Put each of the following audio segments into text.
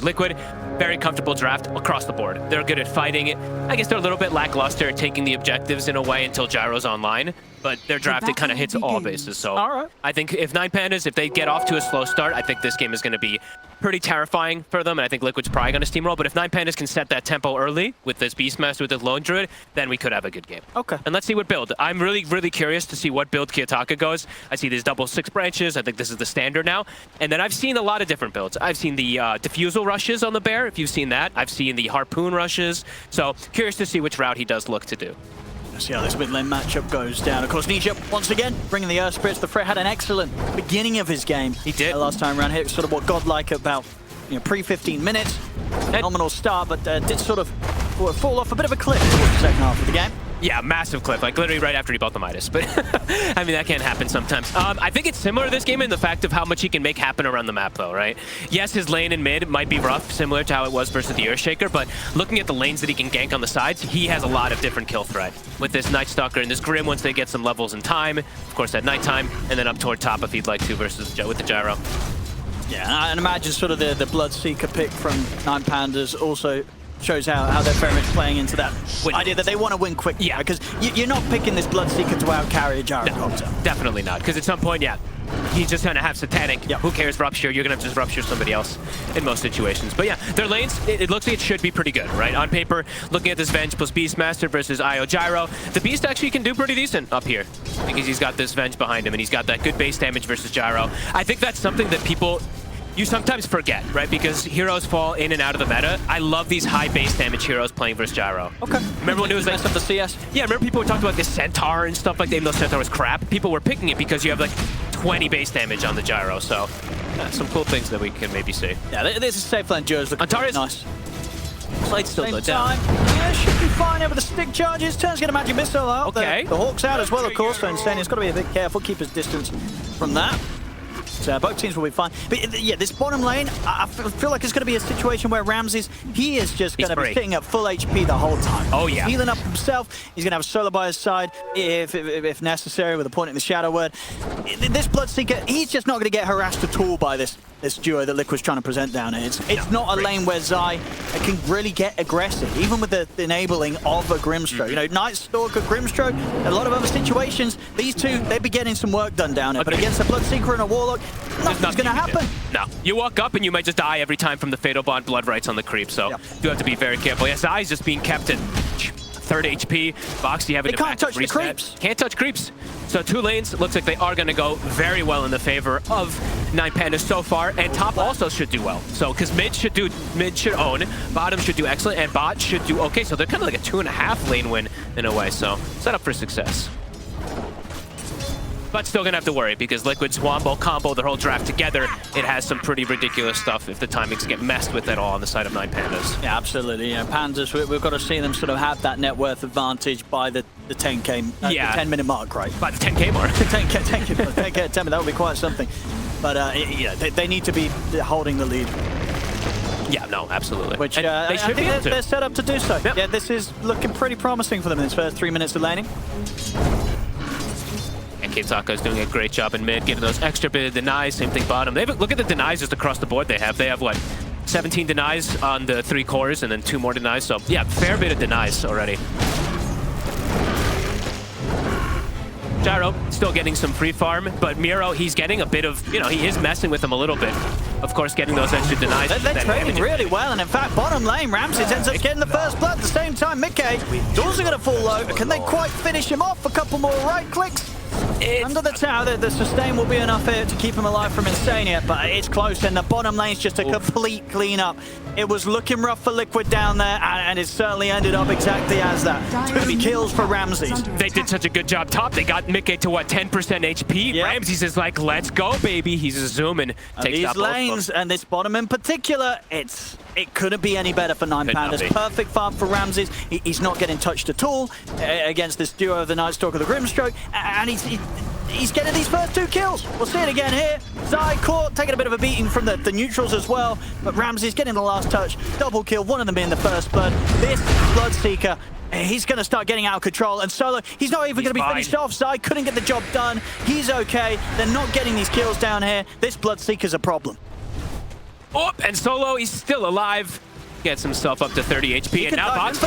Liquid, very comfortable draft across the board. They're good at fighting it. I guess they're a little bit lackluster at taking the objectives in a way until Gyro's online, but their draft, it kind of hits all bases. So I think if 9Pandas, if they get off to a slow start, I think this game is going to be pretty terrifying for them, and I think Liquid's probably going to steamroll. But if 9Pandas can set that tempo early with this Beastmaster, with this Lone Druid, then we could have a good game. Okay. And let's see what build. I'm really, really curious to see what build kyotaka goes. I see these double 6 branches. I think this is the standard now. And then I've seen a lot of different builds. I've seen the diffusal rushes on the bear, if you've seen that. I've seen the harpoon rushes. So curious to see which route he does look to do. Let's see how this mid lane matchup goes down. Of course, Nisha, once again, bringing the Earth Spirits. The Fred had an excellent beginning of his game. He did. Last time around here, sort of what godlike about, pre-15 minutes. Phenomenal start, but did sort of fall off a bit of a cliff towards the second half of the game. Yeah, massive cliff, like literally right after he bought the Midas. But I mean, that can happen sometimes. I think it's similar to this game in the fact of how much he can make happen around the map, though, right? Yes, his lane in mid might be rough, similar to how it was versus the Earthshaker, but looking at the lanes that he can gank on the sides, he has a lot of different kill threat. With this Night Stalker and this Grim, once they get some levels in time, of course at nighttime, and then up toward top if he'd like to versus with the Gyro. Yeah, and imagine sort of the Bloodseeker pick from 9Pandas also shows how they're very much playing into that idea that they want to win quick. Yeah, because you're not picking this Bloodseeker to out-carry a Gyrocopter. No, definitely not, because at some point, yeah, he's just going to have Satanic. Yep. Who cares, Rupture? You're going to just Rupture somebody else in most situations. But yeah, their lanes, it looks like it should be pretty good, right? On paper, looking at this Venge plus Beastmaster versus IO Gyro, the Beast actually can do pretty decent up here because he's got this Venge behind him and he's got that good base damage versus Gyro. I think that's something that you sometimes forget, right? Because heroes fall in and out of the meta. I love these high base damage heroes playing versus Gyro. Okay. Remember when it was like the CS? Yeah, remember people were talking about this Centaur and stuff like that, even though Centaur was crap. People were picking it because you have like 20 base damage on the Gyro. So some cool things that we can maybe see. Yeah, this is safe lane duos looking nice. Slight still Same down. Yeah, should be fine over the stick charges. Turns get a magic missile out. Okay. The Hawk's out as well, of course. So Insania's got to be a bit careful, keep his distance from that. So both teams will be fine. But yeah, this bottom lane, I feel like it's going to be a situation where Ramses, he is just going to be sitting at full HP the whole time. Oh, yeah. He's healing up himself. He's going to have a solo by his side if necessary with a point in the Shadow Word. This Bloodseeker, he's just not going to get harassed at all by this duo that Liquid's trying to present down here. It's not a lane where Zai can really get aggressive, even with the enabling of a Grimstroke. Night Stalker, Grimstroke, a lot of other situations, these two, they'd be getting some work done down here. But against a Bloodseeker and a Warlock, nothing's going to happen. No. You walk up and you might just die every time from the Fatal Bond Blood Rights on the creep, so you have to be very careful. Yeah, Zai's just being kept at 3rd HP. Boxy having to can't touch the creeps. Can't touch creeps. So 2 lanes, looks like they are going to go very well in the favor of 9Pandas so far, and top also should do well. So, because mid should own, bottom should do excellent, and bot should do okay. So they're kind of like a 2.5 lane win in a way. So set up for success. But still gonna have to worry because Liquid Swambo combo their whole draft together, it has some pretty ridiculous stuff if the timings get messed with at all on the side of 9Pandas. Yeah, absolutely. Pandas, we've got to see them sort of have that net worth advantage by the 10k, the 10-minute mark, right? By the 10k mark. 10k, that would be quite something. But they need to be holding the lead. Yeah, no, absolutely. Which they should be able to. They're set up to do so. Yep. Yeah, this is looking pretty promising for them in its first 3 minutes of laning. And kyotaka is doing a great job in mid, getting those extra bit of denies. Same thing bottom. Look at the denies just across the board they have. They have, what, 17 denies on the 3 cores and then 2 more denies. So, yeah, fair bit of denies already. Gyro still getting some free farm, but Miro, he's getting a bit of, he is messing with him a little bit. Of course, getting those extra denies. They're trading really well, and in fact, bottom lane, Ramses ends up getting the first blood at the same time. Mickey, doors are going to fall low. Can they quite finish him off? A couple more right clicks. Under the tower, the sustain will be enough here to keep him alive from Insania, but it's close, and the bottom lane's just a complete cleanup. It was looking rough for Liquid down there, and it certainly ended up exactly as that. 2 kills for Ramses. They did such a good job top. They got Mickey to, what, 10% HP? Yep. Ramses is like, let's go, baby. He's a zooming. These lanes, and this bottom in particular, it couldn't be any better for 9Pandas. Perfect farm for Ramses. He's not getting touched at all against this duo of the Night Stalker, the Grimstroke, and he's getting these first 2 kills. We'll see it again here. Zai caught, taking a bit of a beating from the neutrals as well, but Ramses getting the last touch. Double kill, one of them being the first blood. This Bloodseeker, he's going to start getting out of control, and Solo, he's not even going to be finished off. Zai couldn't get the job done. He's okay. They're not getting these kills down here. This Bloodseeker's a problem. Oh, and Solo, he's still alive. Gets himself up to 30 HP, and now Box.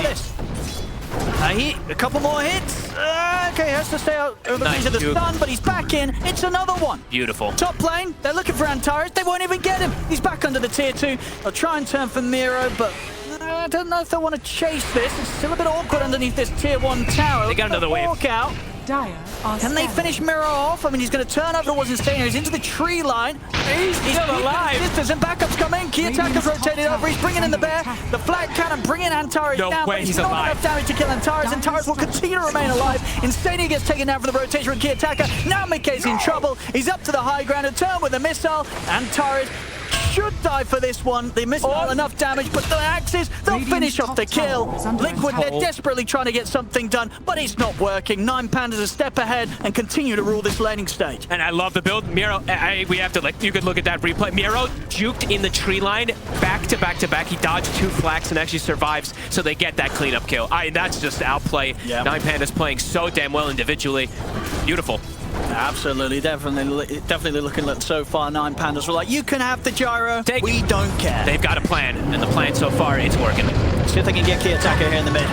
A couple more hits. Okay, has to stay out of the range of the stun, but he's back in. It's another one. Beautiful. Top lane, they're looking for Antares. They won't even get him. He's back under the tier 2. They'll try and turn for Miro, but I don't know if they want to chase this. It's still a bit awkward underneath this tier 1 tower. They got another wave. Walk out. Can they finish Miro off? I mean, he's going to turn over towards Insania. He's into the tree line. He's still alive. Distance and backups come in. kyotaka's rotated over. He's bringing in the bear. The flat cannon bringing Antares down. No way, but he's not alive. enough damage to kill Antares. Antares will continue to remain alive. Insania gets taken down from the rotation with kyotaka. Now Mikkei's in trouble. He's up to the high ground. A turn with a missile. Antares should die for this one. They missed not enough damage, but the axes, they'll finish off the kill. Liquid, they're desperately trying to get something done, but it's not working. 9Pandas a step ahead and continue to rule this laning stage. And I love the build. Miro, we have to, like, you could look at that replay. Miro juked in the tree line, back to back to back. He dodged 2 flaks and actually survives, so they get that cleanup kill. That's just outplay. Yep. 9Pandas playing so damn well individually. Beautiful. Absolutely, definitely looking like so far 9Pandas were like, you can have the gyro, we don't care. They've got a plan, and the plan so far, it's working. See if they can get kyotaka here in the mid.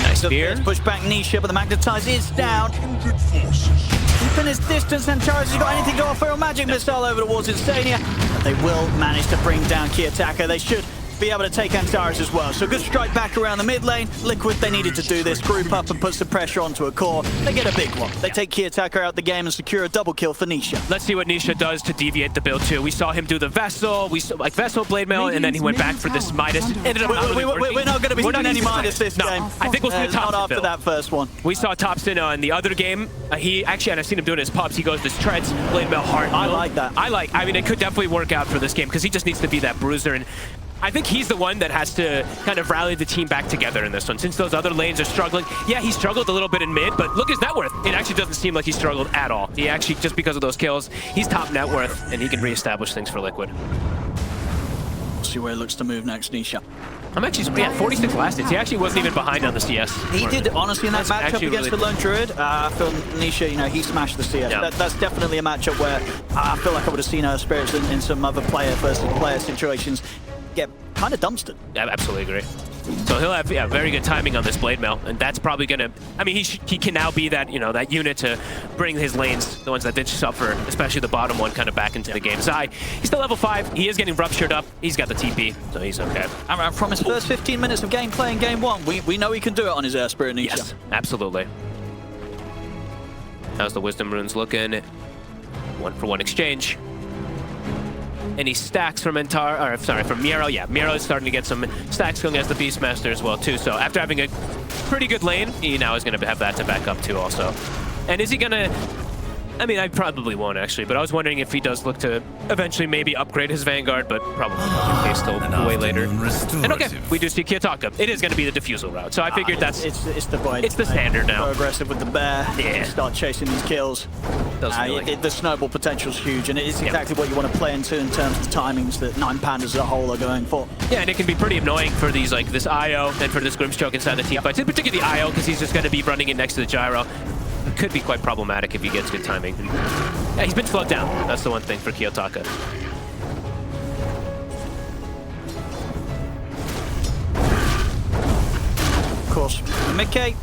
Nice spear. Push back Nisha, but the magnetize is down. Keeping his distance, Antares has got anything to offer. A magic missile over towards Insania. But they will manage to bring down kyotaka. They should be able to take Antares as well. So good strike back around the mid lane. Liquid, they needed to do this. Group up and put some pressure onto a core. They get a big one. They take kyotaka out the game and secure a double kill for Nisha. Let's see what Nisha does to deviate the build too. We saw him do the Vessel, we saw like Vessel Blade Mail, and then he went back for this Midas. Ended up we're not going to be doing any Midas this game. I think we'll see the Thompson not after build. that first one. We saw Thompson in the other game. He actually, and I've seen him doing his pops, he goes this treads, Blade Mail, heart. I like that. I mean, it could definitely work out for this game because he just needs to be that bruiser, and I think he's the one that has to kind of rally the team back together in this one. Since those other lanes are struggling, yeah, he struggled a little bit in mid, but look his net worth. It actually doesn't seem like he struggled at all. He actually, just because of those kills, he's top net worth, and he can reestablish things for Liquid. We'll see where it looks to move next, Nisha. I'm actually, yeah, 46 last hits. He actually wasn't even behind on the CS. He did, honestly, in that matchup against the Lone Druid. I feel Nisha, he smashed the CS. Yeah. That's definitely a matchup where I feel like I would have seen her spirits in some other player versus player situations get kind of dumpstered. I absolutely agree. So he'll have very good timing on this Blade Mail, and that's probably gonna. I mean, he can now be that that unit to bring his lanes, the ones that did suffer, especially the bottom one, kind of back into the game. Zai, he's still level 5. He is getting ruptured up. He's got the TP, so he's okay. And from his first 15 minutes of gameplay in game 1, we know he can do it on his Air Spirit Nisha. Yes, absolutely. How's the Wisdom Runes looking? 1-for-1 exchange. Any stacks from from Miro. Yeah, Miro is starting to get some stacks going as the Beastmaster as well too. So after having a pretty good lane, he now is going to have that to back up too also. And is he going to... I mean, I probably won't actually, but I was wondering if he does look to eventually maybe upgrade his Vanguard, but probably not in case till way later. And okay, we do see kyotaka. It is going to be the defusal route, so I figured that's... It's the point. It's the standard now. Go aggressive with the bear, start chasing these kills. Really. The snowball potential is huge, and it is exactly what you want to play into in terms of the timings that 9Pandas as a whole are going for. Yeah, and it can be pretty annoying for these, like this IO and for this Grimstroke inside the team fights, in particular the IO, because he's just going to be running it next to the Gyro. It could be quite problematic if he gets good timing. Yeah, he's been slowed down. That's the one thing for kyotaka. Of course, Mikkei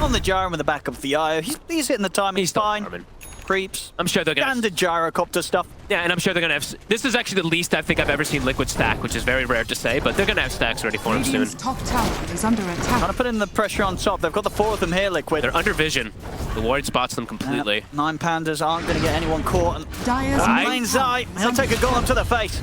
on the Gyro with the backup of the IO. He's hitting the timing. He's fine. Farming. Creeps. I'm sure they're gonna standard gyrocopter stuff. Yeah, and I'm sure they're gonna have. This is actually the least I think I've ever seen Liquid stack, which is very rare to say, but they're gonna have stacks ready for him soon. Top tower is under attack. Trying to put in the pressure on top. They've got the 4 of them here, Liquid. They're under vision. The ward spots them completely. 9Pandas aren't going to get anyone caught. Dyer's Zai, he'll take a golem to the face.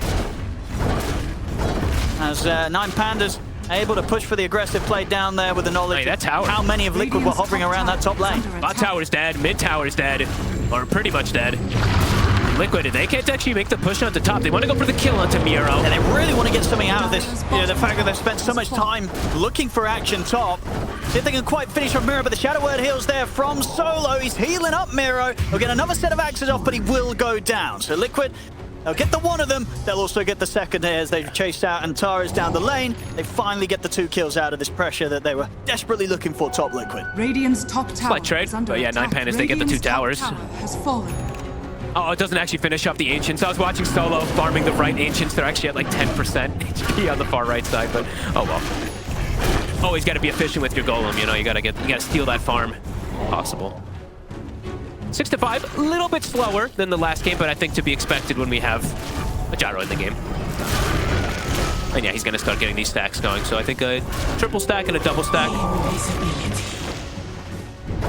As 9Pandas able to push for the aggressive play down there with the knowledge that tower. How many of Liquid were hovering around that top lane. Bot tower's dead, mid tower's dead, or pretty much dead. Liquid, they can't actually make the push onto top. They want to go for the kill onto Miro. And they really want to get something out of this. The fact that they've spent so much time looking for action top. See if they can quite finish off Miro, but the Shadow Word heals there from Solo. He's healing up Miro. He'll get another set of axes off, but he will go down. So Liquid, they'll get the one of them. They'll also get the second here as they've chased out Antares down the lane. They finally get the 2 kills out of this pressure that they were desperately looking for top Liquid. Radiant's top tower Slight trade, is under but yeah, attack. 9Pandas, they get the 2 towers. Top tower has fallen. Oh, it doesn't actually finish up the Ancients. I was watching Solo farming the right Ancients. They're actually at like 10% HP on the far right side, but oh well. Always got to be efficient with your Golem, you know, you gotta steal that farm. Possible. 6-5, a little bit slower than the last game, but I think to be expected when we have a Gyro in the game. And yeah, he's gonna start getting these stacks going, so I think a triple stack and a double stack.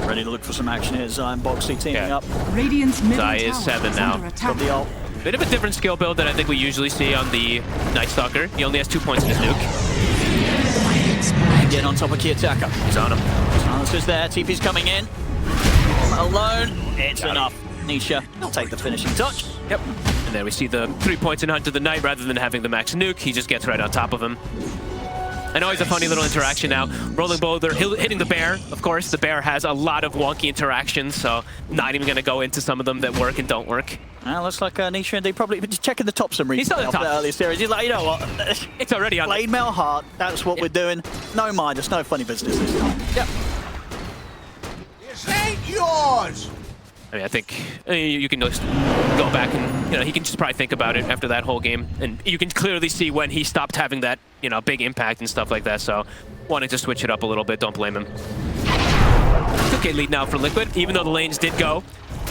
Ready to look for some action here. Zion Boxy teaming up. Radiant's middle Zai tower is 7 is now. under attack. Got the ult. Bit of a different skill build than I think we usually see on the Night Stalker. He only has 2 points in his nuke. Getting on top of kyotaka. He's on him. Silence is there. TP's coming in. Alone. It's enough. Nisha will take the finishing touch. Yep. And then we see the 3 points in Hunt of the Night rather than having the max nuke. He just gets right on top of him. And always a funny little interaction now. Rolling Boulder hitting the bear. Of course, the bear has a lot of wonky interactions, so not even going to go into some of them that work and don't work. Well, looks like Nisha and they probably just checking the top some He's replay on the of top. the early series. He's like, you know what? It's already on. Blade Mail Heart. That's what we're doing. No mind. It's no funny business this time. Yep. This ain't yours! I mean, I think you can just go back and, you know, he can just probably think about it after that whole game. And you can clearly see when he stopped having that, you know, big impact and stuff like that. So, wanting to switch it up a little bit, don't blame him. 2K lead now for Liquid, even though the lanes did go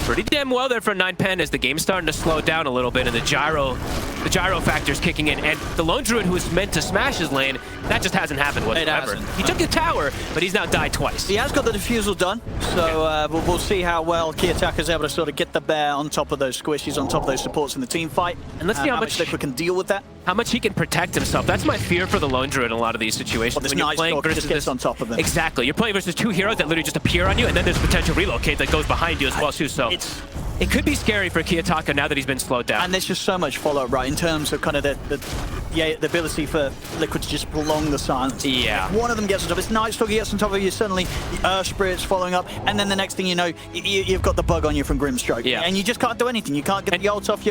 pretty damn well there for 9Pandas. The game's starting to slow down a little bit, and the gyro factor's kicking in. And the Lone Druid, who was meant to smash his lane, that just hasn't happened whatsoever. hasn't. He took the tower, but he's now died twice. He has got the defusal done, so we'll see how well kyotaka's able to sort of get the bear on top of those squishies, on top of those supports in the team fight. And let's see how much Liquid can deal with that. How much he can protect himself. That's my fear for the Lone Druid in a lot of these situations. Well, this when you're Night playing Stalker versus just gets on top of him. Exactly. You're playing versus two heroes that literally just appear on you, and then there's potential relocate that goes behind you as well, too. So it could be scary for kyotaka now that he's been slowed down. And there's just so much follow-up, right, in terms of kind of the ability for Liquid to just prolong the silence. Yeah. If one of them gets on top, it's Night Stalker gets on top of you, suddenly the Earth Spirit's following up, and then the next thing you know, you've got the bug on you from Grimstroke. Yeah. And you just can't do anything. You can't get the ult off.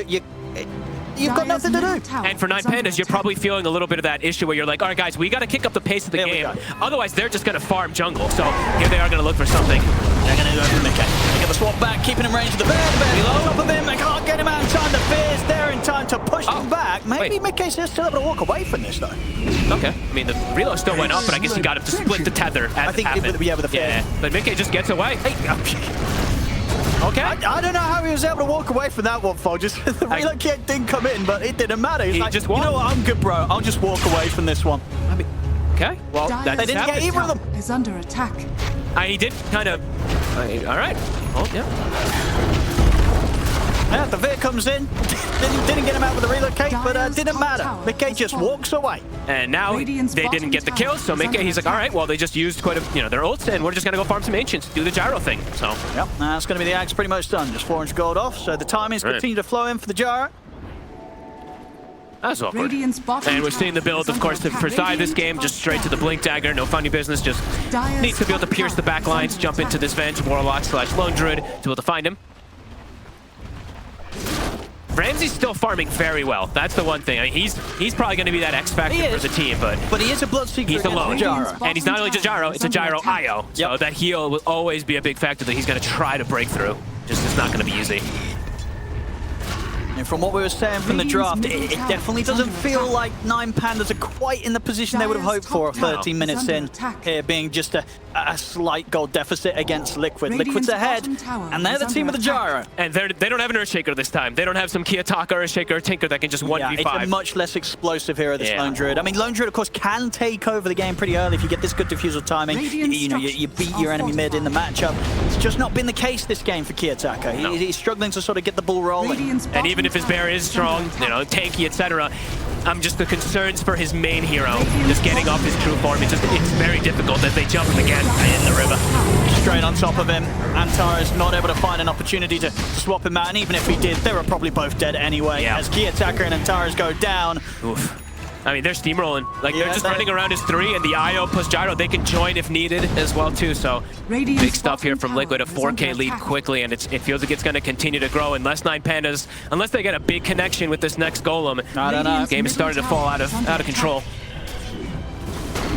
You've got Dire's nothing to middle do. tower And for is under 9Pandas, you're attack. probably feeling a little bit of that issue where you're like, all right, guys, we got to kick up the pace of the There we game. go. Otherwise, they're just going to farm jungle. So here they are going to look for something. They're going to go for Mickey. They get the swap back, keeping him range of the bear. The bear's on top of him. They can't get him out in time. The Fear's there in time to push him back. Maybe wait. Mickey's still able to walk away from this, though. Okay. I mean, the reload still went up, but I guess he got him to split the tether as I it think happened. with the Fear. Yeah, but Mickey just gets away. Okay. I don't know how he was able to walk away from that one, Fog. Just the relocate didn't come in, but it didn't matter. He's He like, just you won. know what, I'm good, bro. I'll just walk away from this one. I mean, okay. Well, Dire's that They didn't get happened. either of them. tower is under attack. He did kind of. All right. Oh, yeah. Yeah, the Veer comes in. didn't get him out with the relocate, but Dire's didn't top matter. tower Mickey has just fallen. walks away. And now Radiant's they didn't bottom get the tower kill, so is Mickey, under he's like, all attack. right, well, they just used quite a, their ults, and we're just going to go farm some Ancients, do the gyro thing. So, Yep, that's going to be the axe pretty much done. Just 400 gold off, so the timings Right. continue to flow in for the Gyro. that's awkward. Radiant's bottom And we're seeing the tower build, is of under course, attack. for Zai this Radiant's game, top just straight to the tower. Blink Dagger, no funny business, just Dire's needs to be able to top pierce the tower back is lines, under jump into attack. this Venge, Warlock / Lone Druid to be able to find him. Ramsey's still farming very well. That's the one thing. I mean, he's probably going to be that X factor He for is. the team, but But he is a Bloodseeker he's against alone. the Gyro. And he's not only just Gyro, it's a Gyro IO. So that heal will always be a big factor that he's going to try to break through. Just it's not going to be easy. And from what we were saying from the draft, it definitely doesn't feel like 9Pandas are quite in the position they would have hoped for 13 minutes in. Here being just a slight goal deficit against Liquid. Liquid's ahead, and they're the team with the Gyro. And they don't have an Earthshaker this time. They don't have some kyotaka Earthshaker or Tinker that can just 1v5. Yeah, it's a much less explosive hero, this Yeah. Lone Druid. I mean, Lone Druid, of course, can take over the game pretty early if you get this good defusal timing. You beat your enemy mid in the matchup. It's just not been the case this game for kyotaka. No. He's struggling to sort of get the ball rolling. And even if his bear is strong, you know, tanky, etc., I'm just the concerns for his main hero, just getting off his true form. It's very difficult as they jump him again in the river. Straight on top of him. Antara's not able to find an opportunity to swap him out, and even if he did, they were probably both dead anyway. Yeah. As kyotaka and Antara's go down. Oof. I mean, they're steamrolling. Like, Yeah, they're just that- running around as 3, and the IO plus Gyro, they can join if needed as well, too. So, big stuff here from Liquid, a 4K lead quickly, and it feels like it's going to continue to grow unless 9Pandas, unless they get a big connection with this next Golem. I don't know. The game is starting to fall out of control.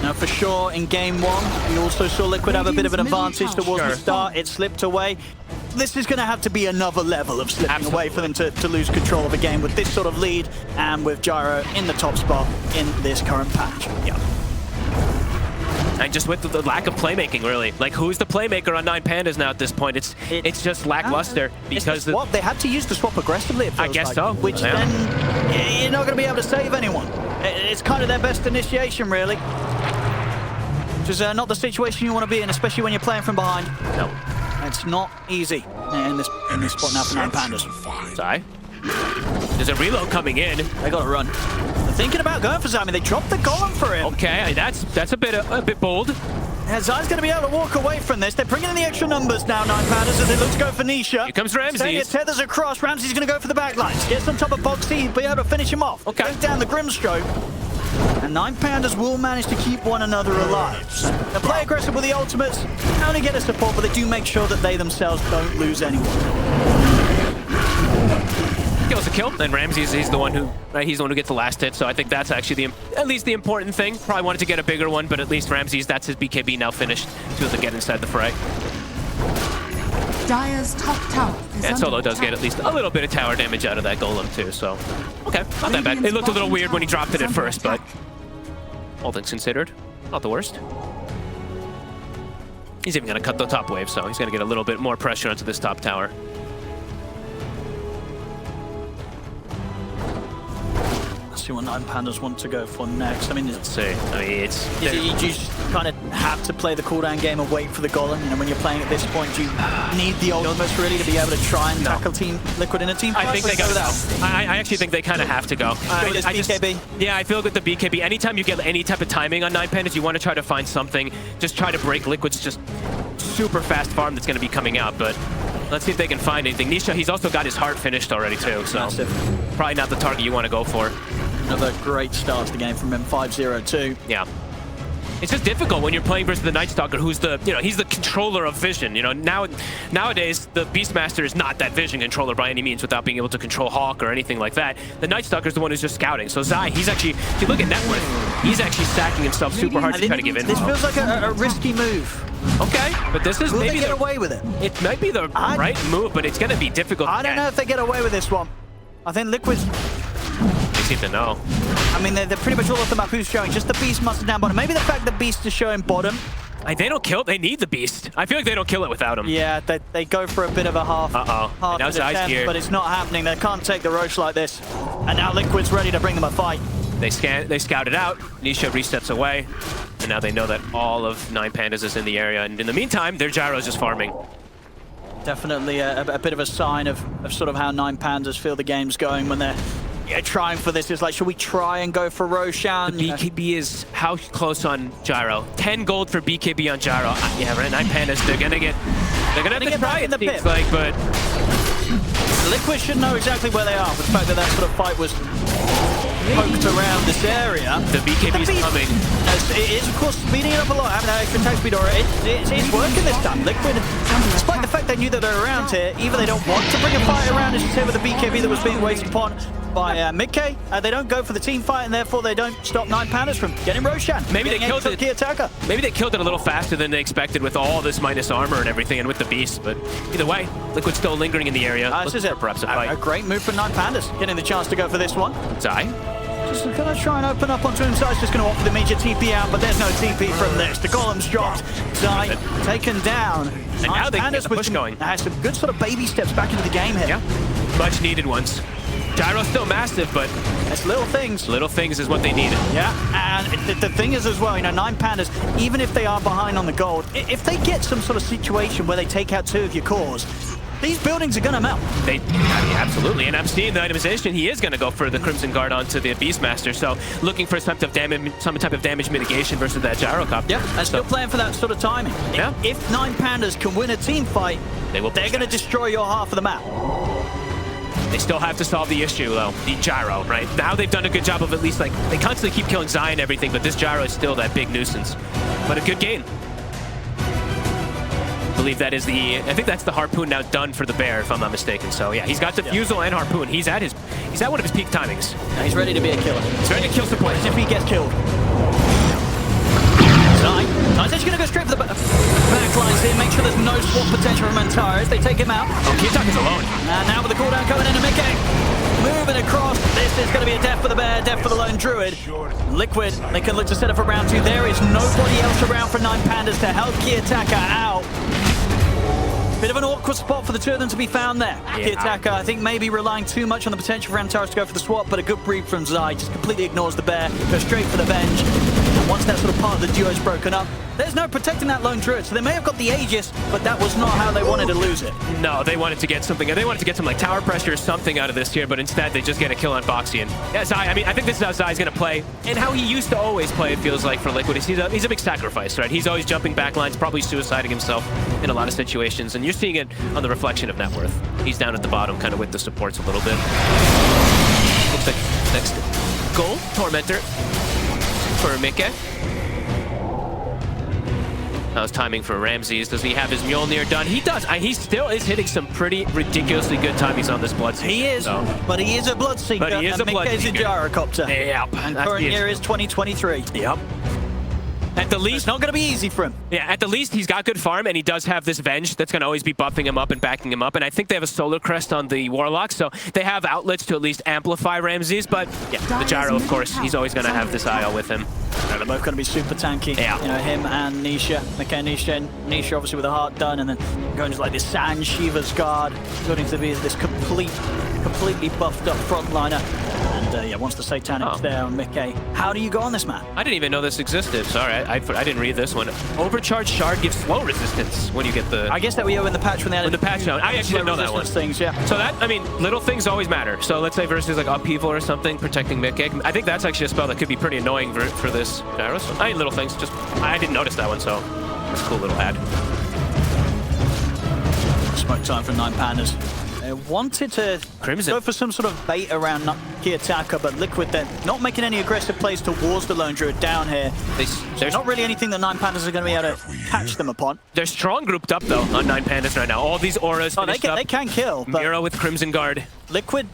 Now, for sure, in game one, we also saw Liquid have a bit of an advantage towards the Sure. start. It slipped away. this is going to have to be another level of slipping away for them to lose control of a game with this sort of lead and with Gyro in the top spot in this current patch. Yeah. And just with the lack of playmaking, really. Like, who's the playmaker on 9Pandas now at this point? It's just lackluster because they had to use the swap aggressively, it feels I guess like, so. Which Yeah. then you're not going to be able to save anyone. It's kind of their best initiation, really. Which is not the situation you want to be in, especially when you're playing from behind. No. It's not easy in this spot now for 9Pandas. Sorry. There's a reload coming in. They got to run. They're thinking about going for Zami. They dropped the golem for him. Okay, that's a bit bold. Yeah, Zai's going to be able to walk away from this. They're bringing in the extra numbers now, 9Pandas, as they look to go for Nisha. Here comes Ramses. It tethers across. Ramses going to go for the backlines. Gets on top of Boxy. He'll be able to finish him off. Okay. Take down the Grimstroke. And 9Pandas will manage to keep one another alive. They play aggressive with the ultimates. Only get a support, but they do make sure that they themselves don't lose anyone. Kills a kill, and Ramses, he's the one who gets the last hit, so I think that's actually at least the important thing. Probably wanted to get a bigger one, but at least Ramses, that's his BKB now finished to be able to get inside the fray. Dire's top tower is And under Solo does attack. get at least a little bit of tower damage out of that golem too, so okay, not that bad. It looked a little weird when he dropped it at first, but all things considered, not the worst. He's even going to cut the top wave, so he's going to get a little bit more pressure onto this top tower. Let's see what 9Pandas want to go for next. I mean, Let's see. I mean, you just kind of have to play the cooldown game and wait for the golem. You know, when you're playing at this point, you need the ultimates really to be able to try and tackle Team Liquid in a team. I think they go that. I actually think they kind of have to go. This BKB. Yeah, I feel with the BKB, anytime you get any type of timing on 9Pandas, you want to try to find something. Just try to break Liquid's just super fast farm that's going to be coming out, but let's see if they can find anything. Nisha, he's also got his heart finished already too, so Massive. probably not the target you want to go for. Another great start to the game from him, 5-0-2. Yeah. It's just difficult when you're playing versus the Night Stalker, who's he's the controller of vision. You know, nowadays the Beastmaster is not that vision controller by any means without being able to control Hawk or anything like that. The Night Stalker is the one who's just scouting. So Zai, he's actually, if you look at net worth, he's actually stacking himself super hard to try to give in. This feels like a risky move. Okay, but this is Will maybe they get away with it? It might be the right move, but it's going to be difficult. I don't know if they get away with this one. I think Liquid's... They seem to know. I mean, they're pretty much all off the map who's showing. Just the Beastmaster down bottom. Maybe the fact that Beast is showing bottom. They don't kill. They need the Beast. I feel like they don't kill it without him. Yeah, they go for a bit of a half. Now Zai's attempt, here. but it's not happening. They can't take the Roche like this. And now Liquid's ready to bring them a fight. They scout it out. Nisha resets away. And now they know that all of 9Pandas is in the area. And in the meantime, their Gyro's just farming. Definitely a bit of a sign of sort of how 9Pandas feel the game's going when they're trying for this. It's like, should we try and go for Roshan? The BKB is how close on Gyro? 10 gold for BKB on Gyro. Yeah, right. 9Pandas, they're gonna have to try it, seems like, but Liquid should know exactly where they are. With the fact that that sort of fight was poked around this area. The BKB's coming. It is, of course, speeding it up a lot. Having that extra attack speed, or it's working this time. Liquid, despite the fact they knew that they're around here, either they don't want to bring a fight around, as you say, with the BKB that was being waited upon by Midk. They don't go for the team fight, and therefore they don't stop 9Pandas from getting Roshan. Maybe they killed it. Kyotaka. Maybe they killed it a little faster than they expected with all this minus armor and everything, and with the Beast. But either way, Liquid's still lingering in the area. This is perhaps a fight. A great move for 9Pandas, getting the chance to go for this one. Zai. Just gonna try and open up onto him. Zai's just gonna offer the immediate TP out, but there's no TP from this. The golem's dropped. Zai taken down. And now they can get the push going. Has some good sort of baby steps back into the game here. Yeah, much needed ones. Gyro's still massive, but it's little things. Little things is what they needed. Yeah, and the thing is as well, you know, 9Pandas, even if they are behind on the gold, if they get some sort of situation where they take out 2 of your cores, these buildings are going to melt. I mean, absolutely, and I'm seeing the itemization. He is going to go for the Crimson Guard onto the Beastmaster, so looking for some type of damage mitigation versus that Gyrocopter. Yeah, and still playing for that sort of timing. Yeah. If 9Pandas can win a team fight, they're going to destroy your half of the map. They still have to solve the issue, though, the Gyro, right? Now they've done a good job of at least, like, they constantly keep killing Zai and everything, but this Gyro is still that big nuisance. But a good game. I believe that is I think that's the Harpoon now done for the Bear, if I'm not mistaken. So yeah, he's got Defusal and Harpoon. He's at one of his peak timings. Now he's ready to be a killer. He's ready to kill supporters if he gets killed. Zai's actually going to go straight for the... backlines here, make sure there's no swap potential from Antares. They take him out. Oh, kyotaka's alone. And now with the cooldown coming into Mickey. Moving across. This is going to be a death for the bear, death for the Lone Druid. Liquid, they can look to set up for round 2. There is nobody else around for 9Pandas to help kyotaka out. Bit of an awkward spot for the two of them to be found there. Yeah. kyotaka, I think, maybe relying too much on the potential for Antares to go for the swap, but a good breed from Zai. Just completely ignores the bear, goes straight for the Venge. And once that sort of part of the duo is broken up, there's no protecting that Lone Druid. So they may have got the Aegis, but that was not how they wanted to lose it. No, they wanted to get something. They wanted to get some like tower pressure or something out of this here, but instead they just get a kill on Boxy. And yeah, Zai, I mean, I think this is how Zai's going to play, and how he used to always play, it feels like, for Liquid. He's a big sacrifice, right? He's always jumping back lines, probably suiciding himself in a lot of situations, and you're seeing it on the reflection of net worth. He's down at the bottom, kind of with the supports a little bit. Looks like next goal, Tormentor for Mikke. That was timing for Ramses. Does he have his Mjolnir done? He does. He still is hitting some pretty ridiculously good timings on this Bloodseeker. He is, but he is a Bloodseeker. But he is a Bloodseeker. Mikke is a Gyrocopter. Yep. And current year is 2023. Yep. At the least, it's not going to be easy for him. Yeah, at the least, he's got good farm, and he does have this Venge that's going to always be buffing him up and backing him up. And I think they have a Solar Crest on the Warlock, so they have outlets to at least amplify Ramses. But yeah, the Gyro, of course, he's always going to have this IO with him. They're both going to be super tanky. Yeah. You know, him and Nisha. Mikke and Nisha. Nisha obviously with a heart done, and then going to like this Sand Shiva's Guard, going to be this completely buffed up frontliner. And yeah, once the Satanic's there on Mikke, how do you go on this, man? I didn't even know this existed. Sorry, I didn't read this one. Overcharged Shard gives slow resistance when you get the... I guess that we owe in the patch when they added the patch note. I actually didn't know that one. Things, yeah. So that, I mean, little things always matter. So let's say versus like Upheaval or something, protecting Mikke. I think that's actually a spell that could be pretty annoying for this Gyro. So, I mean, little things. Just I didn't notice that one, so that's a cool little add. Smoke time from 9Pandas. They wanted to Crimson. go for some sort of bait around kyotaka, but Liquid then not making any aggressive plays towards the Lone Druid down here. There's not really anything that 9Pandas are going to be able to catch them upon. They're strong grouped up, though, on 9Pandas right now. All these auras they can kill. But Mira with Crimson Guard. Liquid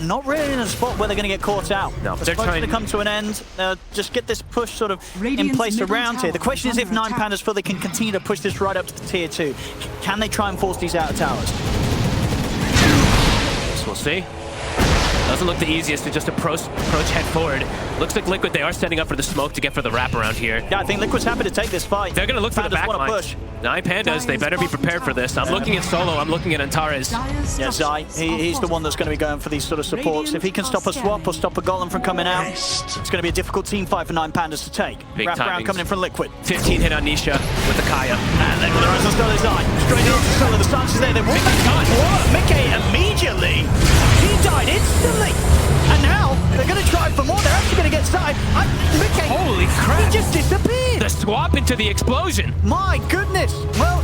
not really in a spot where they're going to get caught out. No, they're trying to come to an end. Just get this push sort of in place around here. The question is if 9Pandas feel they can continue to push this right up to the tier 2. Can they try and force these outer towers? We'll see. Doesn't look the easiest to just approach head forward. Looks like Liquid, they are setting up for the smoke to get for the wraparound here. Yeah, I think Liquid's happy to take this fight. They're going to look for the back line. Push. 9Pandas, they better be prepared for this. I'm looking at Solo, I'm looking at Antares. Yeah, Zai, he's the one that's going to be going for these sort of supports. If he can stop a swap or stop a Golem from coming out, it's going to be a difficult team fight for 9Pandas to take. Wraparound coming in from Liquid. 15 hit on Nisha with the Kaya. And then with the rest of the Zai. Straight into Solo, the stance is there. They won't Mikke immediately. He died instantly. And now they're going to try for more. They're actually going to get Zai. Mikke, holy crap. He just disappeared. The swap into the explosion. My goodness. Well,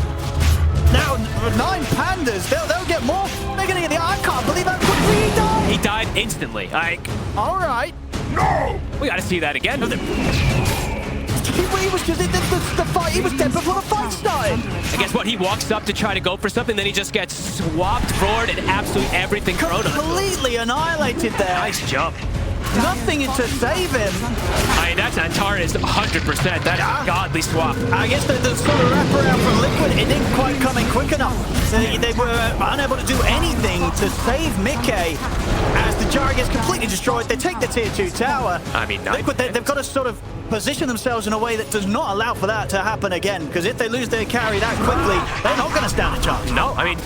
now 9Pandas, they'll get more. They're going to get the... I can't believe how quickly he died. He died instantly. All right. No! We got to see that again. He was just the fight. He was dead before the fight started. I guess what he walks up to try to go for something, then he just gets swapped forward and absolutely everything thrown on him. Completely annihilated there. Nice jump. Nothing to save him. I mean, that's Antares 100%. That is a godly swap. I guess the sort of wraparound from Liquid, it didn't quite come in quick enough. They were unable to do anything to save Mikke. As the Gyro gets completely destroyed, they take the tier 2 tower. I mean, Liquid, they've got to sort of position themselves in a way that does not allow for that to happen again. Because if they lose their carry that quickly, they're not going to stand a chance. No, I mean,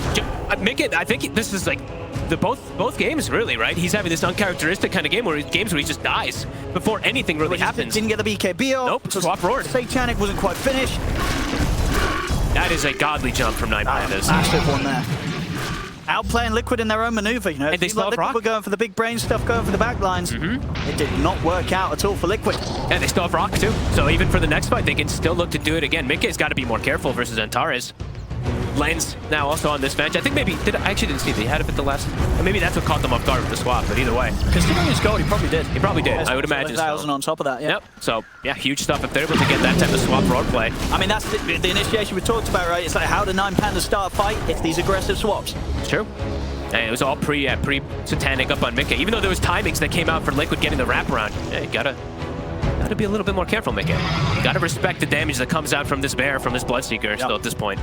Mikke, I think this is like both games, really, right? He's having this uncharacteristic kind of game where he just dies before anything really happens. Didn't get the BKB off. Nope, swap roared. Satanic wasn't quite finished. That is a godly jump from 9Pandas. Massive one there. Outplaying Liquid in their own maneuver, you know. And they still have Liquid Rock. were going for the big brain stuff, going for the back lines. It did not work out at all for Liquid. And they still have Rock, too. So even for the next fight, they can still look to do it again. Mikke's got to be more careful versus Antares. Lens now also on this bench. I think maybe, I actually didn't see that he had it at the last, or maybe that's what caught them off guard with the swap, but either way. Considering his goal, he probably did. He probably did, I would imagine. 1,000 on top of that, yeah. Yep, so yeah, huge stuff if they're able to get that type of swap road play. I mean, that's the initiation we talked about, right? It's like, how do 9Pandas start a fight? It's these aggressive swaps. It's true. And it was all pre-Satanic up on Mikke. Even though there was timings that came out for Liquid getting the wraparound. Yeah, you gotta Gotta be a little bit more careful, Mickey. Gotta respect the damage that comes out from this bear, from this Bloodseeker, still at this point.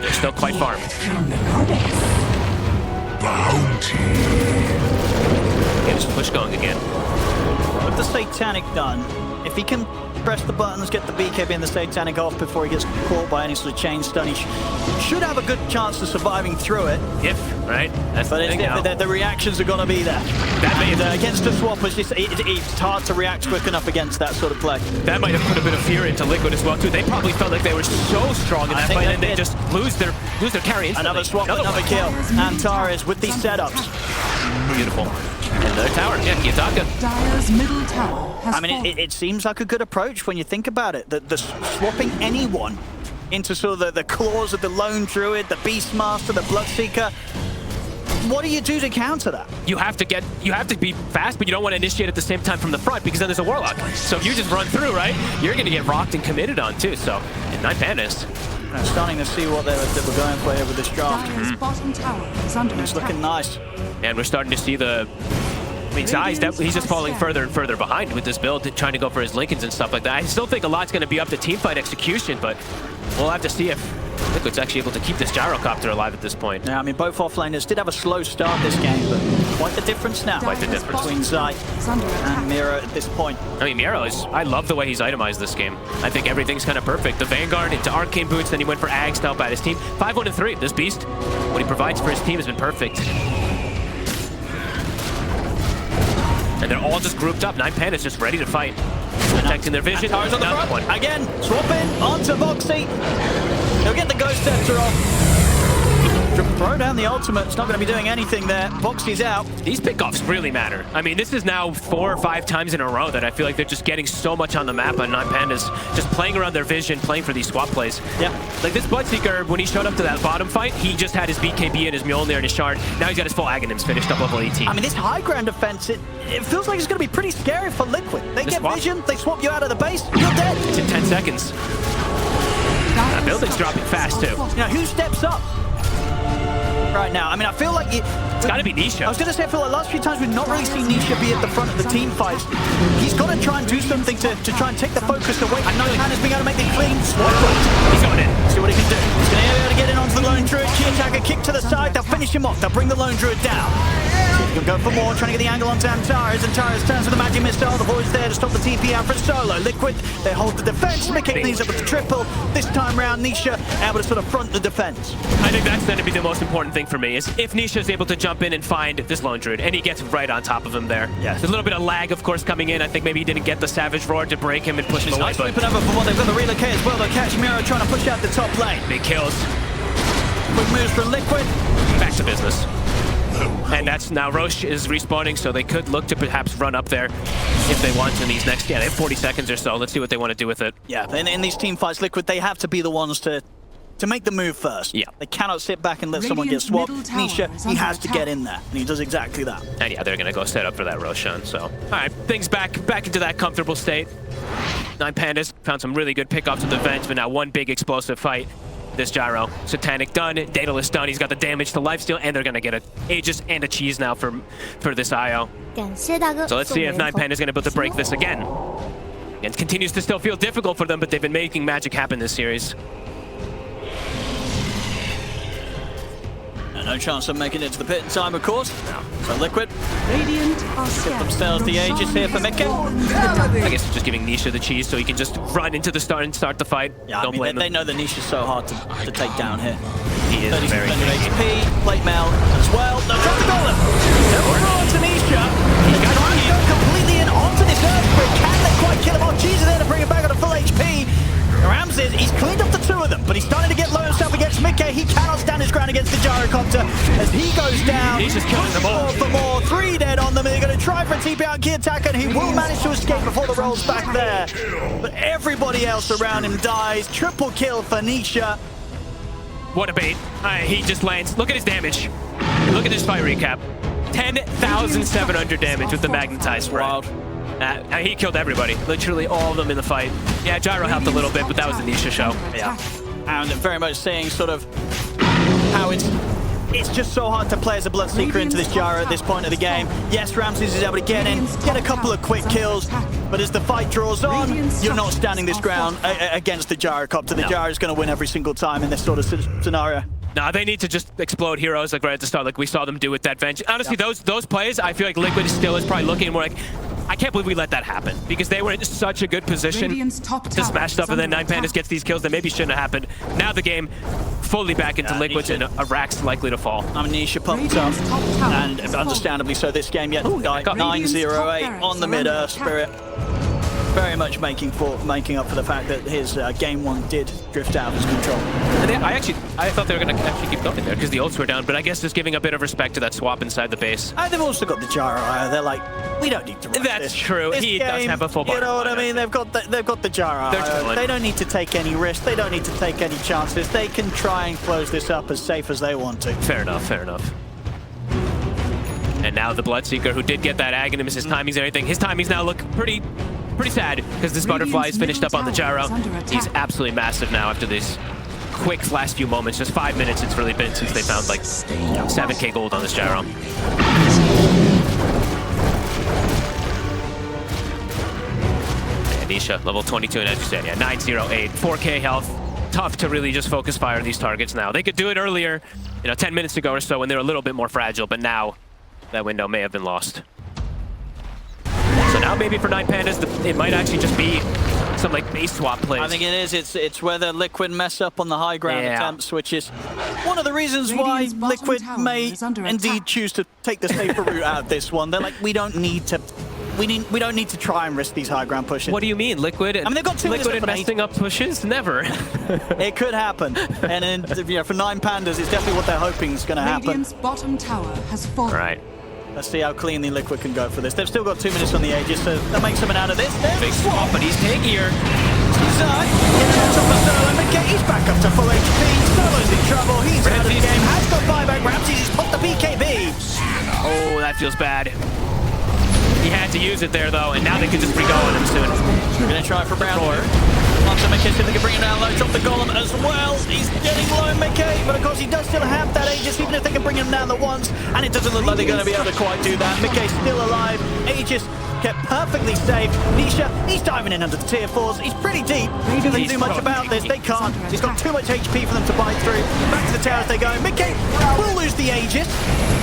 They're still quite farmed. Get his push going again. With the Satanic done, if he can press the buttons, get the BKB and the Satanic off before he gets caught by any sort of chain stun, he should have a good chance of surviving through it. If, right? That's But the thing now. the reactions are going to be there. Against the swappers, it's hard to react quick enough against that sort of play. That might have put a bit of fear into Liquid as well, too. They probably felt like they were so strong in that fight, and they just lose their carry instantly. Another swap, another kill. Antares with these setups. Beautiful. And their tower, yeah, kyotaka. Dire's middle tower has I mean, it seems like a good approach when you think about it. The swapping anyone into sort of the claws of the Lone Druid, the Beastmaster, the Bloodseeker. What do you do to counter that? You have to be fast, but you don't want to initiate at the same time from the front because then there's a Warlock. So if you just run through, right, you're going to get rocked and committed on too. So, and 9Pandas. I'm starting to see what they were going for here with this draft. Dire's bottom tower is under It's attack. looking nice. And we're starting to see the... I mean, Zai's he's just falling further and further behind with this build, trying to go for his Lincolns and stuff like that. I still think a lot's going to be up to teamfight execution, but we'll have to see if Liquid's actually able to keep this Gyrocopter alive at this point. Yeah, I mean, both offlaners did have a slow start this game, but quite the difference now. Quite the difference. Between Zai and Mira at this point. I mean, Miro I love the way he's itemized this game. I think everything's kind of perfect. The Vanguard into Arcane Boots, then he went for Ags to help out his team. 5-1-3. This beast, what he provides for his team has been perfect. And they're all just grouped up. 9Pandas just ready to fight. Protecting their vision. Towers on the Another front. one. Again, swap in onto Voxy. He'll get the Ghost Scepter off. Throw down the ultimate. It's not going to be doing anything there. Voxy's out. These pickoffs really matter. I mean, this is now 4 or 5 times in a row that I feel like they're just getting so much on the map on 9Pandas, just playing around their vision, playing for these swap plays. Yeah. Like this Bloodseeker, when he showed up to that bottom fight, he just had his BKB and his Mjolnir and his Shard. Now he's got his full Aghanims finished up level 18. I mean, this high ground defense, it feels like it's going to be pretty scary for Liquid. They get vision, they swap you out of the base, you're dead. It's in 10 seconds. That building's dropping fast, too. You know, who steps up right now? I mean, I feel like It's got to be Nisha. I was going to say, I feel like the last few times we've not really seen Nisha be at the front of the team fights. He's got to try and do something to try and take the focus away. And 9Pandas being able to make the clean swap. He's going in. See what he can do. He's going to be able to get in onto the Lone Druid. Kyotaka kick to the side. They'll finish him off. They'll bring the Lone Druid down. He can go for more, trying to get the angle onto Antares. Antares turns with the magic missile. The boys there to stop the TP out for Solo. Liquid, they hold the defense. Mickey cleans up with the triple. This time round, Nisha able to sort of front the defense. I think that's going to be the most important thing for me, is if Nisha's able to jump in and find this Lone Druid, and he gets right on top of him there. Yes. There's a little bit of lag, of course, coming in. I think maybe he didn't get the Savage Roar to break him and push him away. Nice sweeping over for one. They've got the relocate as well. They'll catch Miro trying to push out the top lane. Big kills. Quick moves from Liquid. Back to business. And that's now Roche is respawning, so they could look to perhaps run up there if they want in these next... Yeah, they have 40 seconds or so. Let's see what they want to do with it. Yeah, in these team fights, Liquid, they have to be the ones to make the move first. Yeah. They cannot sit back and let someone get swapped. Nisha, he has to get in there, and he does exactly that. And yeah, they're going to go set up for that Roshan, so... All right, things back into that comfortable state. 9Pandas found some really good pickoffs with the Venge, but now one big explosive fight. This Gyro. Satanic done, Daedalus done, he's got the damage to lifesteal, and they're going to get an Aegis and a cheese now for this IO. So let's see if 9Pandas is going to be able to break this again. And it continues to still feel difficult for them, but they've been making magic happen this series. No chance of making it to the pit in time, of course. So Liquid Radiant are give scared. themselves the Aegis here for Mickey. I guess it's just giving Nisha the cheese so he can just run into the start and start the fight. Yeah, Don't blame they him. know the Nisha's so hard to take down here. He is 30 very seconds of HP, plate mail as well. No, drop the golem. Over on to Nisha. He's trying to go completely in onto this Earthquake. Can they quite kill him off? Jesus there to bring him back on a full HP. Ramses, he's cleaned up the 2 of them, but he's starting to get low himself against Mickey. He cannot stand his ground against the Gyrocopter as he goes down. He's just killing them all. For more, 3 dead on them. They're going to try for a TP out kyotaka, and he will manage to escape before the roll's back there. But everybody else around him dies. Triple kill for Nisha. What a bait. He just lands. Look at his damage. Look at this fight recap. 10,700 damage with the magnetized spray. Wild. He killed everybody. Literally all of them in the fight. Yeah, Gyro helped a little bit, but that was the Nisha show. Yeah. And very much saying sort of how it's just so hard to play as a Bloodseeker into this Gyro at this point of the game. Yes, Ramses is able to get in, get a couple of quick kills, But as the fight draws on, Radiant you're not standing this structures are ground fortified. against the Gyrocopter. The No. Gyro is going to win every single time in this sort of scenario. Nah, they need to just explode heroes like right at the start, like we saw them do with that Venge. Honestly, those plays, I feel like Liquid still is probably looking more like, I can't believe we let that happen because they were in such a good position Radiant's top to tower smash is stuff, and then under 9Pandas attack. gets these kills that maybe shouldn't have happened. Now the game fully back into Liquid's, and a Rack's likely to fall. Nisha pumped up, Radiant's top tower and is understandably so this game yet. Ooh, got 9-0-8 Radiant's on the top mid-earth barracks Spirit. Very much making up for the fact that his game one did drift out of his control. And I thought they were going to actually keep going there because the ults were down, but I guess just giving a bit of respect to that swap inside the base. And they've also got the Gyro. They're like, we don't need to rush That's this. true. This He game, does have a full bar. You know what I mean? They've got the Gyro. They're chilling. They don't need to take any risks. They don't need to take any chances. They can try and close this up as safe as they want to. Fair enough, fair enough. And now the Bloodseeker, who did get that Aghanim, his timings and everything, his timings now look pretty sad because this Butterfly is finished up on the Gyro. Radiant's middle tower is under He's attack. absolutely massive now after these quick last few moments. Just 5 minutes it's really been since they found like 7k gold on this Gyro. And Nisha, level 22, and as you said, yeah, 908, 4k health. Tough to really just focus fire on these targets now. They could do it earlier, 10 minutes ago or so when they were a little bit more fragile, but now that window may have been lost. So now maybe for 9Pandas, it might actually just be some like base swap plays. I think it is. It's whether Liquid mess up on the high ground attempts, which is one of the reasons why Radiant's bottom Liquid tower may is under indeed attack. choose to take the safer route out of this one. They're like, we don't need to try and risk these high ground pushes. What do you mean, Liquid? I mean, they've got 2 minutes Liquid and left on messing up pushes? Never. It could happen, and then, for 9Pandas, it's definitely what they're hoping is going to happen. Radiant's bottom tower has fallen. Right. Let's see how cleanly Liquid can go for this. They've still got 2 minutes on the Aegis, so that makes something out of this. There's Big the swap, but he's tankier. Zai, getting on top of Solo. McKay, he's back up to full HP. Solo's in trouble. He's out of the Ramsey's- game. Has got buyback. Ramsey's just popped the BKB. Oh, that feels bad. He had to use it there, though, and now they can just re-go on him soon. We're going to try for Brown. Onto McKay, see if they can bring him down low. Drop the Golem as well. He's getting low, McKay, but of course he does still have that Aegis, even if they can bring him down the once. And it doesn't look like they're going to be able to quite do that. McKay's still alive. Aegis kept perfectly safe. Nisha, he's diving in under the tier 4s. He's pretty deep. Can they do much about this? They can't. He's got too much HP for them to bite through. Back to the towers they go. McKay will lose the Aegis.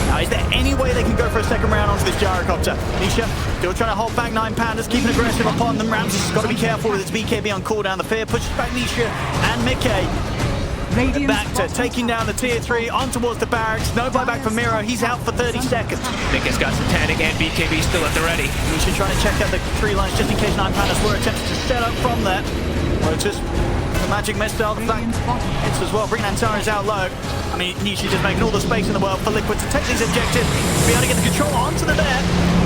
Now, is there any way they can go for a second round onto this Gyrocopter? Nisha still trying to hold back 9Pandas, keeping aggressive upon them. Ramsey's got to be careful with his BKB on cooldown. The fear pushes back Nisha and McKay. Radiant's Back to bottom taking tower down the tier 3 on towards the barracks. No buyback for Miro. He's out for 30 seconds. Nick's got Satanic and BKB still at the ready. Nisha trying to check out the 3 lines just in case 9Pandas were attempting to set up from there. Lotus, the magic missile, the fact Radiant's bottom hits as well. Bringing Antares out low. I mean, Nisha just making all the space in the world for Liquid to take these objectives, be able to get the control onto the bear.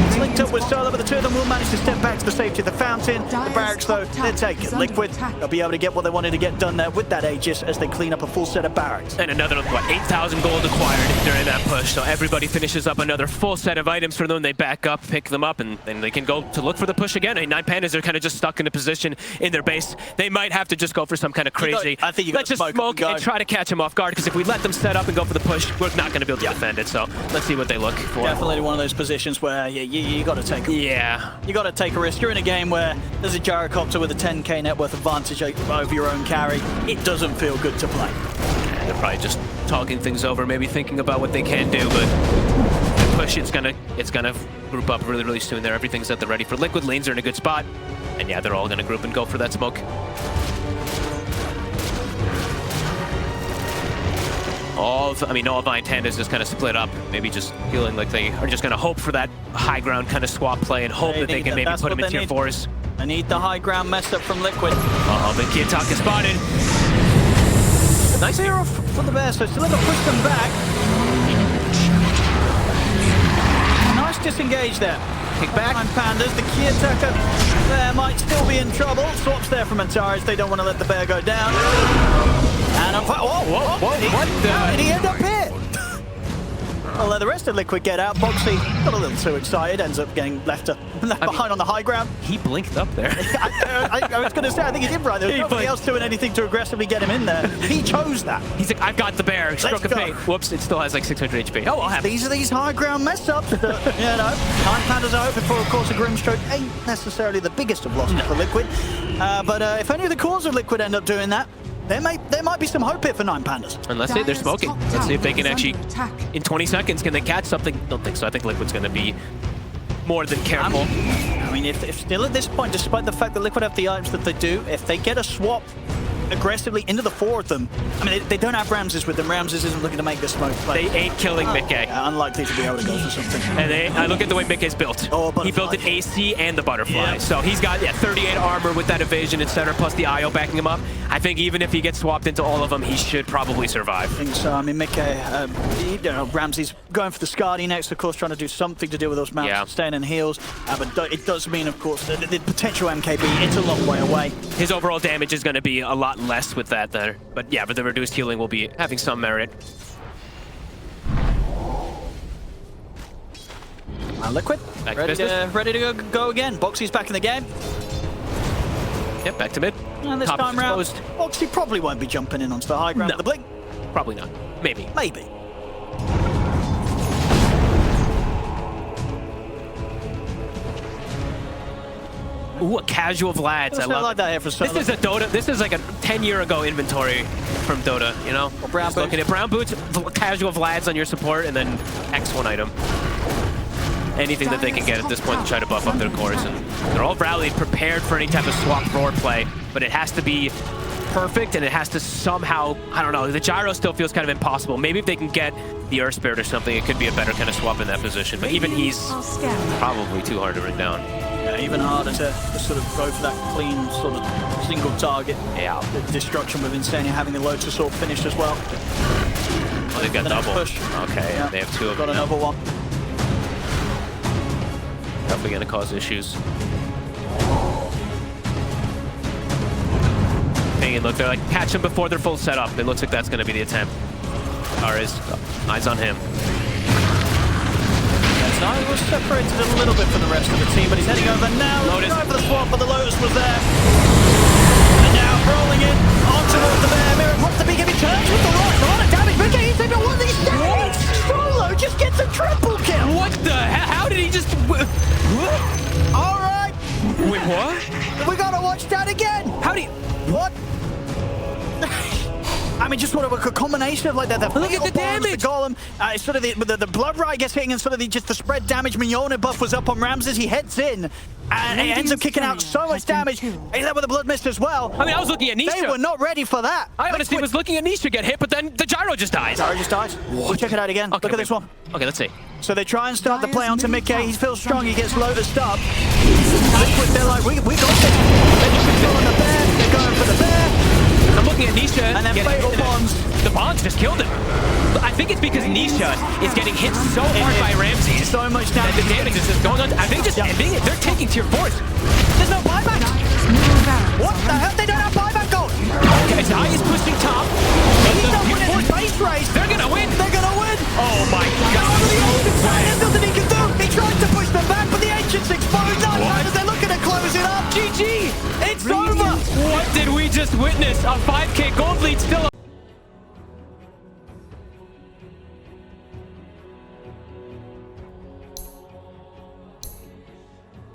It's linked up with Solo, but the 2 of them will manage to step back to the safety of the fountain. The barracks, though, they're taken. Liquid, they'll be able to get what they wanted to get done there with that Aegis as they clean up a full set of barracks. And another, 8,000 gold acquired during that push. So everybody finishes up another full set of items for them. They back up, pick them up, and then they can go to look for the push again. I mean, 9Pandas are kind of just stuck in a position in their base. They might have to just go for some kind of crazy. I think you got let's to just smoke and try to catch them off guard, because if we let them set up and go for the push, we're not going to be able to defend it. So let's see what they look for. Definitely one of those positions where you got to take a Yeah. You got to take a risk. You're in a game where there's a Gyrocopter with a 10k net worth advantage over your own carry. It doesn't feel good to play. They're probably just talking things over, maybe thinking about what they can do, but the push, it's gonna group up really, really soon there. Everything's at the ready for Liquid. Lanes are in a good spot. And yeah, they're all gonna group and go for that smoke. All of 9Pandas just kind of split up, maybe just feeling like they are just gonna hope for that high ground kind of swap play and hope that they can maybe that's put them what in they tier need. 4s. I need the high ground messed up from Liquid. But kyotaka spotted. Nice hero for the bear, so still got to push them back. Nice disengage there. Kick back. 9Pandas, the kyotaka there might still be in trouble. Swaps there from Antares. They don't want to let the bear go down. And whoa, what Did he end up here? Well, the rest of Liquid get out. Boxy got a little too excited, ends up getting left behind on the high ground. He blinked up there. I was going to say, I think he did right. There was nobody else doing anything to aggressively get him in there. He chose that. He's like, I've got the bear. Stroke of fate. Whoops, it still has like 600 HP. Oh, I'll have it. These are these high ground mess ups that, 9Pandas are hoping for, of course, a Grimstroke ain't necessarily the biggest of losses for Liquid. But if any of the cores of Liquid end up doing that, there might be some hope here for 9Pandas. And let's see, they're smoking. Let's see if they can actually, in 20 seconds, can they catch something? Don't think so. I think Liquid's going to be more than careful. I mean, if still at this point, despite the fact that Liquid have the items that they do, if they get a swap aggressively into the four of them, I mean, they don't have Ramses with them. Ramses isn't looking to make this smoke play. They ain't killing Mickey. Unlikely to be able to go for something. And I look at the way Mickey's built. Oh, he built an AC and the butterfly. Yeah. So he's got 38 armor with that evasion, etc., plus the IO backing him up. I think even if he gets swapped into all of them, he should probably survive. I think so. I mean, Mickey, Ramsey's going for the Skadi next, of course, trying to do something to deal with those mounts, staying in heals. But it does mean, of course, the potential MKB, it's a long way away. His overall damage is going to be a lot less with that there. But yeah, but the reduced healing will be having some merit. Liquid, ready to go again. Boxy's back in the game. Yep, back to mid. And this Top time round, exposed. Boxy probably won't be jumping in onto the high ground with the blink. Probably not. Maybe. Maybe. Ooh, a casual Vlad's. I love like that here for This is a Dota. This is like a 10-year ago inventory from Dota, you know? Well, brown Just looking at brown boots, casual Vlad's on your support, and then X1 item. Anything that they can get at this point to try to buff up their cores. And they're all rallied, prepared for any type of swap roar play, but it has to be perfect, and it has to somehow, I don't know, the Gyro still feels kind of impossible. Maybe if they can get the Earth Spirit or something, it could be a better kind of swap in that position. But even he's probably too hard to bring down. Yeah, even harder to sort of go for that clean sort of single target. Yeah. The destruction with Insania having the Lotus Sword finished as well. Oh, they've got The next double. push. Okay, Yeah. they have two of them Got now. another one. Definitely going to cause issues. Hey, look, they're like, catch them before they're full setup. It looks like that's going to be the attempt. Ari's eyes on him. Zai was separated a little bit from the rest of the team, but he's heading over now. Lotus. Going for the swap, but the Lotus was there. And now rolling it on towards the bear. Mirror pops the beacon, he turns with the rock. A lot of damage, but he's even one of these damage. Solo just gets a triple kill. What the hell? How did he just... What? All right. Wait, what? We gotta watch that again. How do you... What? I mean, just sort of a combination of like the Look at the damage! The golem, sort of the blood right gets hitting, and sort of just the spread damage. Mignone buff was up on Ramses. He heads in, and he ends up kicking out so much damage. He's there with the blood mist as well. I mean, I was looking at Nisha. They were not ready for that. I honestly was looking at Nisha get hit, but then the Gyro just dies. Gyro just dies. We'll check it out again. Okay, Look at this one. Okay, let's see. So they try and start the play onto Mickey. He feels strong. He gets Lotus up. Liquid, they're like, we got this. They're just going the bear. They're going for the bear. I'm looking at Nisha. And then getting Fatal hit. Bonds. The bonds just killed him. I think it's because Nisha is getting hit so hard by Ramses. So much That damage. the damage is just going on. I think just ending it. They're taking tier 4s. There's no buyback. What the hell? They don't have buyback gold. Okay, Zai is pushing top. He's not Tier winning 4s, his base race. they're gonna win. They're gonna win. Oh my god. There's nothing he can do. He tried to push them back, but the Ancients exposed. 9Pandas, they're looking to close it up. GG. It's over. What did we just witness? A 5k gold lead still